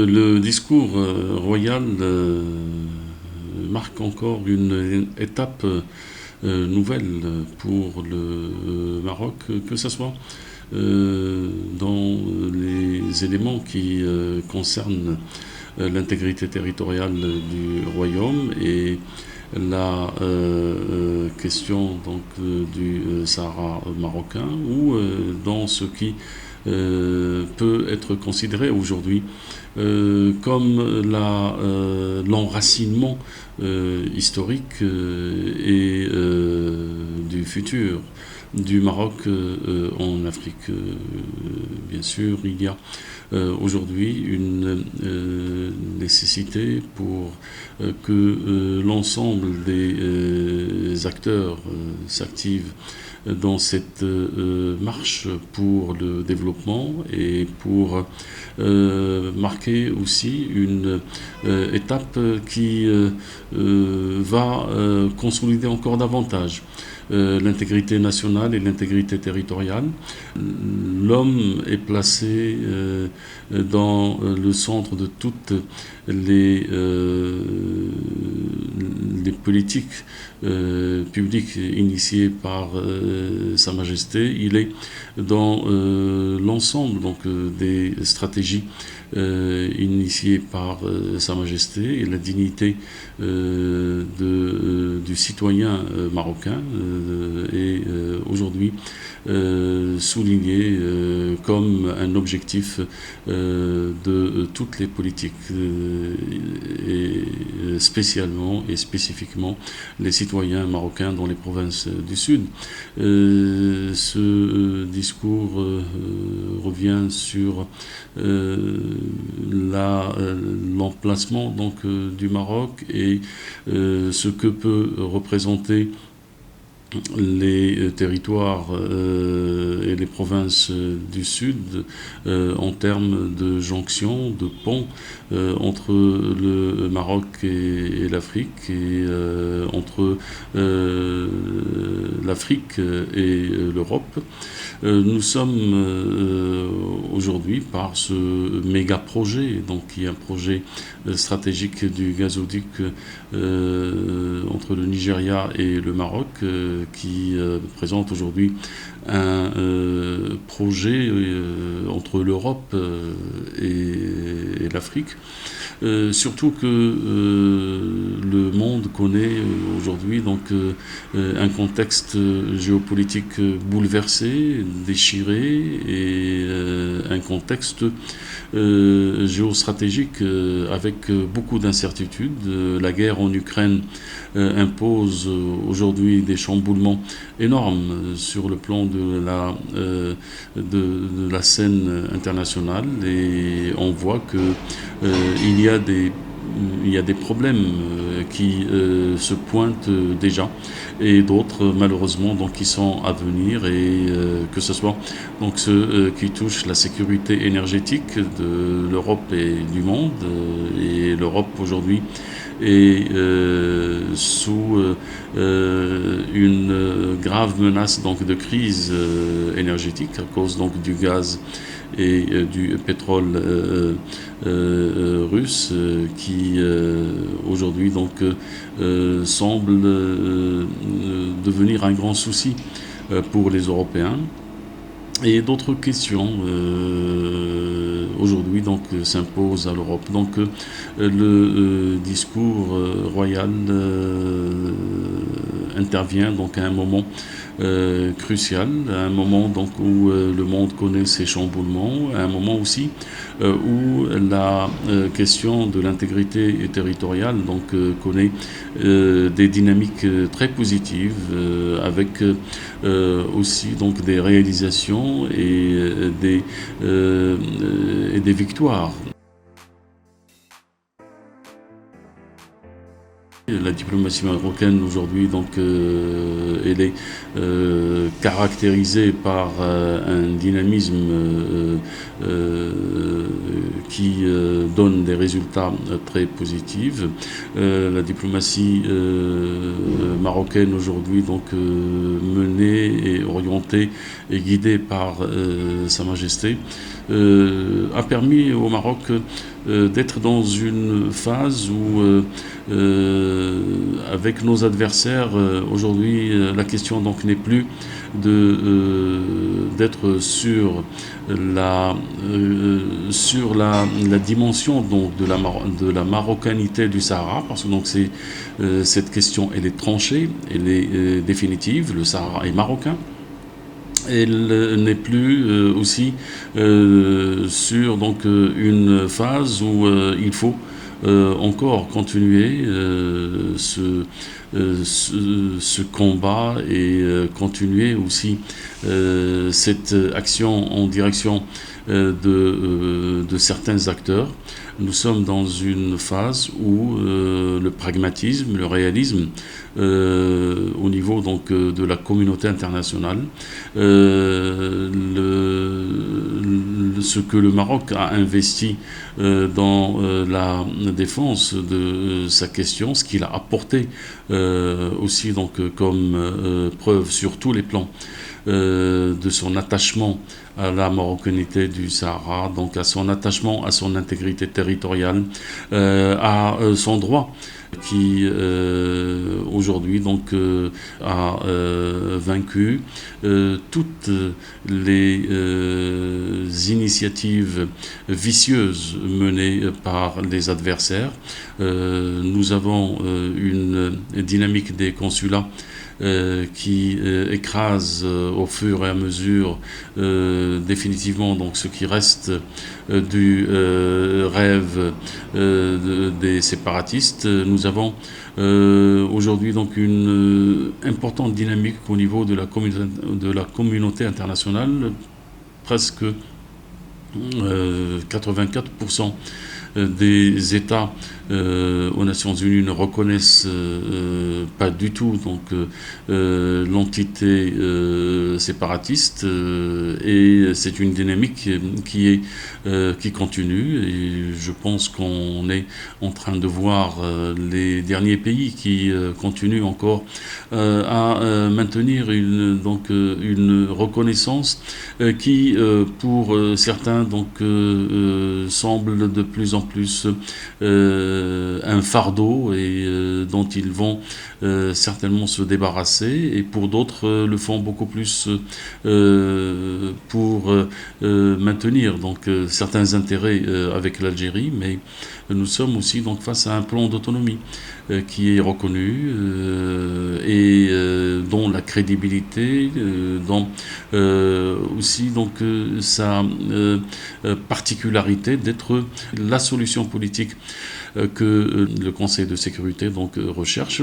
Le discours royal marque encore une étape nouvelle pour le Maroc, que ce soit dans les éléments qui concernent l'intégrité territoriale du royaume et la question donc du Sahara marocain, ou dans ce qui peut être considéré aujourd'hui comme l'enracinement historique et du futur du Maroc en Afrique. Bien sûr, il y a aujourd'hui une nécessité pour que l'ensemble des acteurs s'activent dans cette marche pour le développement et pour marquer aussi une étape qui va consolider encore davantage l'intégrité nationale et l'intégrité territoriale. L'homme est placé dans le centre de toutes les politiques publiques initiées par Sa Majesté. Il est dans l'ensemble donc des stratégies initiées par Sa Majesté, et la dignité du citoyen marocain est aujourd'hui souligné comme un objectif de toutes les politiques, et spécialement et spécifiquement les citoyens marocains dans les provinces du Sud. Ce discours revient sur l'emplacement donc du Maroc et ce que peut représenter les territoires et les provinces du Sud en termes de jonction, de pont entre le Maroc et l'Afrique, et entre l'Afrique et l'Europe. Nous sommes aujourd'hui par ce méga projet, donc qui est un projet stratégique du gazoduc entre le Nigeria et le Maroc, qui présente aujourd'hui un projet entre l'Europe et l'Afrique. Surtout que le monde connaît aujourd'hui donc un contexte géopolitique bouleversé, déchiré, et un contexte géostratégique avec beaucoup d'incertitudes. La guerre en Ukraine impose aujourd'hui des chamboulements énormes sur le plan de la scène internationale, et on voit que il y a des problèmes qui se pointent déjà, et d'autres malheureusement donc qui sont à venir, et que ce soit donc ceux qui touchent la sécurité énergétique de l'Europe et du monde. Et l'Europe aujourd'hui est sous une grave menace donc de crise énergétique à cause donc du gaz et du pétrole russe, qui aujourd'hui donc semble devenir un grand souci pour les Européens. Et d'autres questions aujourd'hui donc s'imposent à l'Europe. Donc le discours royal intervient donc à un moment crucial, à un moment donc où le monde connaît ses chamboulements, à un moment aussi où la question de l'intégrité territoriale donc connaît des dynamiques très positives, avec aussi donc des réalisations et des victoires. La diplomatie marocaine aujourd'hui, donc, elle est caractérisée par un dynamisme qui donne des résultats très positifs. La diplomatie marocaine aujourd'hui, donc menée et orientée et guidée par Sa Majesté, a permis au Maroc d'être dans une phase où avec nos adversaires, aujourd'hui, la question donc n'est plus d'être sur la dimension donc de la marocanité du Sahara, parce que donc cette question elle est tranchée, elle est définitive. Le Sahara est marocain. Elle n'est plus aussi sur donc une phase où il faut encore continuer ce combat et continuer aussi cette action en direction de certains acteurs. Nous sommes dans une phase où le pragmatisme, le réalisme, au niveau donc de la communauté internationale, ce que le Maroc a investi dans la défense de sa question, ce qu'il a apporté aussi donc comme preuve sur tous les plans de son attachement à la marocanité du Sahara, donc à son attachement à son intégrité territoriale, à son droit qui aujourd'hui donc a vaincu toutes les initiatives vicieuses menées par les adversaires. Nous avons une dynamique des consulats qui écrase au fur et à mesure définitivement donc ce qui reste du rêve des séparatistes. Nous avons aujourd'hui donc une importante dynamique au niveau de la communauté internationale. Presque 84% des États aux Nations Unies ne reconnaissent pas du tout donc l'entité séparatiste, et c'est une dynamique qui continue, et je pense qu'on est en train de voir les derniers pays qui continuent encore à maintenir une reconnaissance qui pour certains donc semble de plus en plus un fardeau, et dont ils vont certainement se débarrasser, et pour d'autres le font beaucoup plus pour maintenir donc certains intérêts avec l'Algérie. Mais nous sommes aussi donc face à un plan d'autonomie qui est reconnu, et dont la crédibilité, dont aussi donc sa particularité d'être la solution politique que le Conseil de sécurité donc recherche.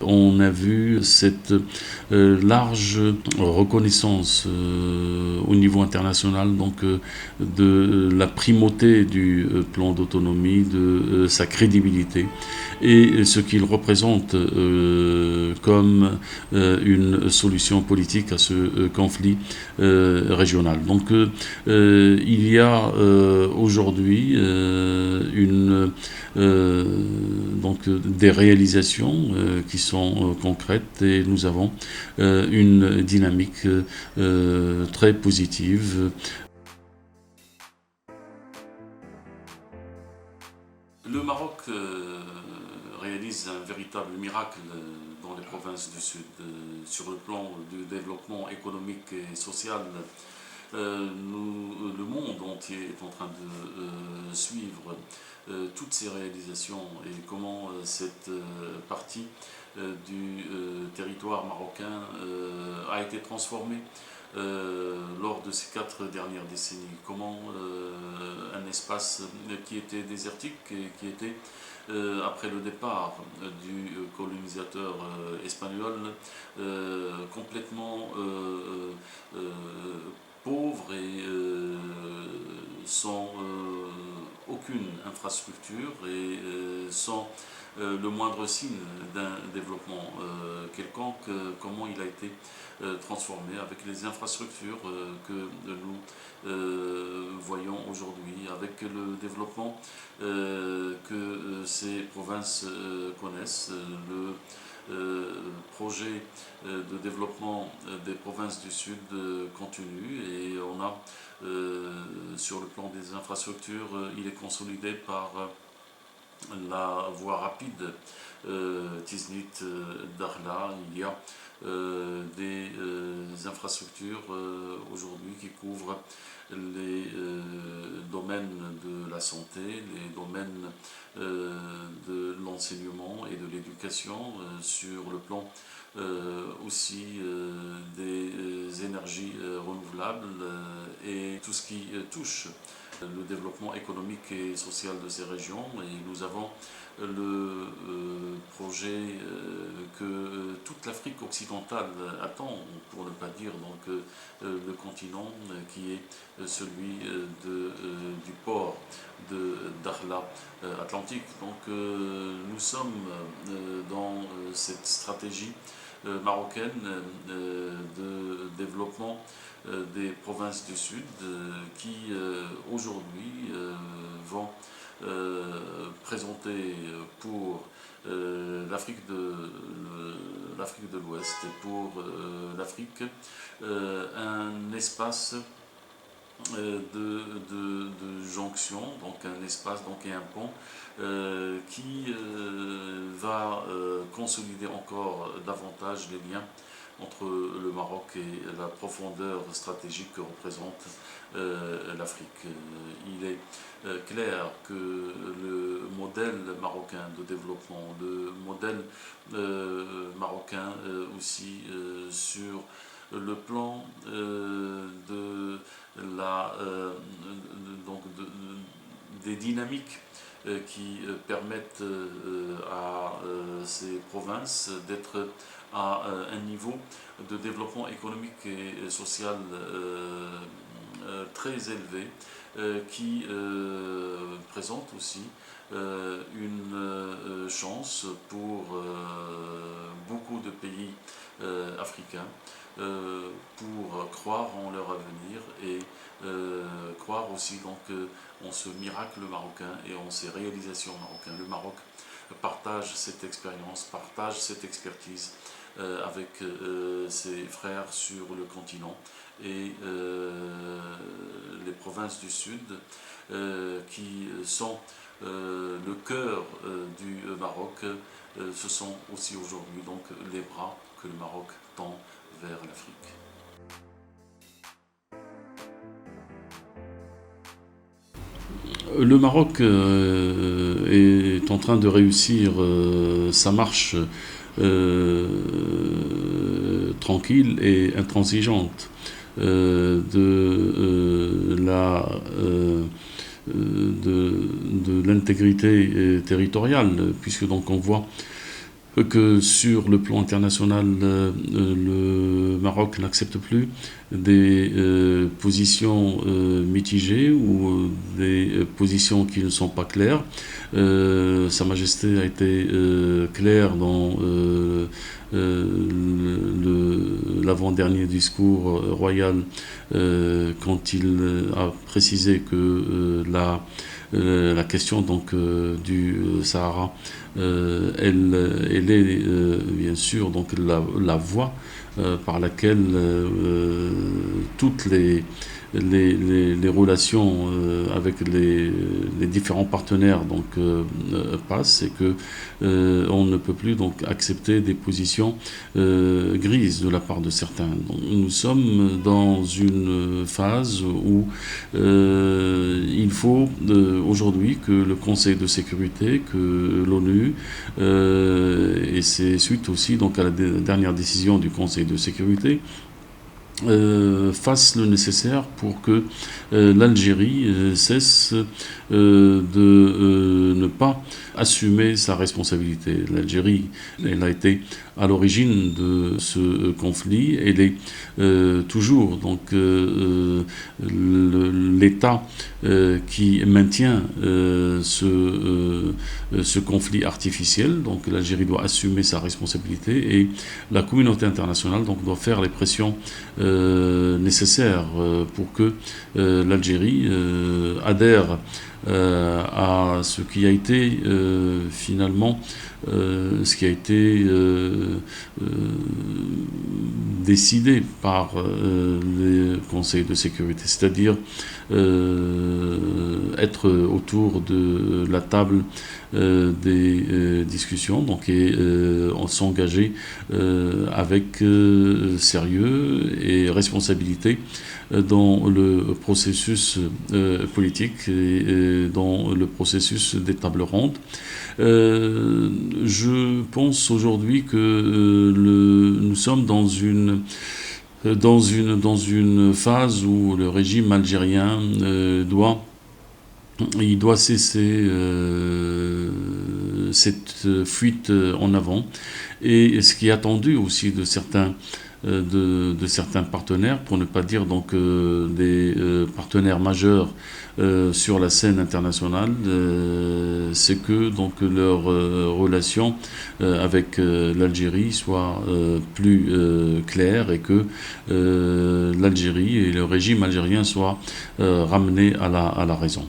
On a vu cette large reconnaissance au niveau international donc de la primauté du plan d'autonomie, de sa crédibilité et ce qu'il représente comme une solution politique à ce conflit régional. Donc il y a aujourd'hui donc des réalisations qui sont concrètes, et nous avons une dynamique très positive. Le Maroc réalise un véritable miracle dans les provinces du Sud sur le plan du développement économique et social. Le monde entier est en train de suivre toutes ces réalisations, et comment cette partie du territoire marocain a été transformée lors de ces 4 dernières décennies. Comment un espace qui était désertique et qui était, après le départ du colonisateur espagnol, complètement pauvre et sans aucune infrastructure et sans le moindre signe d'un développement quelconque, comment il a été transformé avec les infrastructures que nous voyons aujourd'hui, avec le développement que ces provinces connaissent, le projet de développement des provinces du Sud continue et on a sur le plan des infrastructures, il est consolidé par la voie rapide Tiznit-Dakhla. Il y a des infrastructures aujourd'hui qui couvrent les domaines de la santé, les domaines de l'enseignement et de l'éducation, sur le plan aussi des énergies renouvelables et tout ce qui touche le développement économique et social de ces régions. Et nous avons le projet que toute l'Afrique occidentale attend, pour ne pas dire donc le continent, qui est celui du port de Dakhla Atlantique. Donc nous sommes dans cette stratégie marocaine de développement des provinces du Sud qui aujourd'hui vont présenter pour l'Afrique de l'Ouest et pour l'Afrique un espace de jonction, donc un espace donc, et un pont qui va consolider encore davantage les liens entre le Maroc et la profondeur stratégique que représente l'Afrique. Il est clair que le modèle marocain de développement, le modèle marocain aussi sur le plan de la, donc des dynamiques qui permettent à ces provinces d'être à un niveau de développement économique et social très élevé, qui présente aussi une chance pour beaucoup de pays africains pour croire en leur avenir et croire aussi donc en ce miracle marocain et en ces réalisations marocaines. Le Maroc partage cette expérience, partage cette expertise avec ses frères sur le continent et les provinces du Sud qui sont le cœur du Maroc, ce sont aussi aujourd'hui donc les bras que le Maroc tend vers l'Afrique. Le Maroc est en train de réussir sa marche tranquille et intransigeante de l'intégrité territoriale, puisque donc on voit que sur le plan international, le Maroc n'accepte plus des positions mitigées ou des positions qui ne sont pas claires. Sa Majesté a été claire dans l'avant-dernier discours royal quand il a précisé que la question donc du Sahara, elle est bien sûr donc la voie par laquelle toutes les relations avec les différents partenaires donc passent et que on ne peut plus donc accepter des positions grises de la part de certains. Donc, nous sommes dans une phase où il faut aujourd'hui que le Conseil de sécurité, que l'ONU et c'est suite aussi donc à la dernière décision du Conseil de sécurité fasse le nécessaire pour que l'Algérie cesse de ne pas assumer sa responsabilité. L'Algérie, elle a été à l'origine de ce conflit. Elle est toujours donc l'État qui maintient ce conflit artificiel. Donc l'Algérie doit assumer sa responsabilité et la communauté internationale donc doit faire les pressions nécessaires pour que l'Algérie adhère à ce qui a été finalement ce qui a été décidé par les conseils de sécurité, c'est-à-dire être autour de la table des discussions donc, et s'engager avec sérieux et responsabilité dans le processus politique et dans le processus des tables rondes. Je pense aujourd'hui que nous sommes dans une phase où le régime algérien doit cesser cette fuite en avant. Et ce qui est attendu aussi de certains partenaires, pour ne pas dire donc des partenaires majeurs sur la scène internationale, c'est que donc leur relation avec l'Algérie soit plus claire et que l'Algérie et le régime algérien soient ramenés à la raison.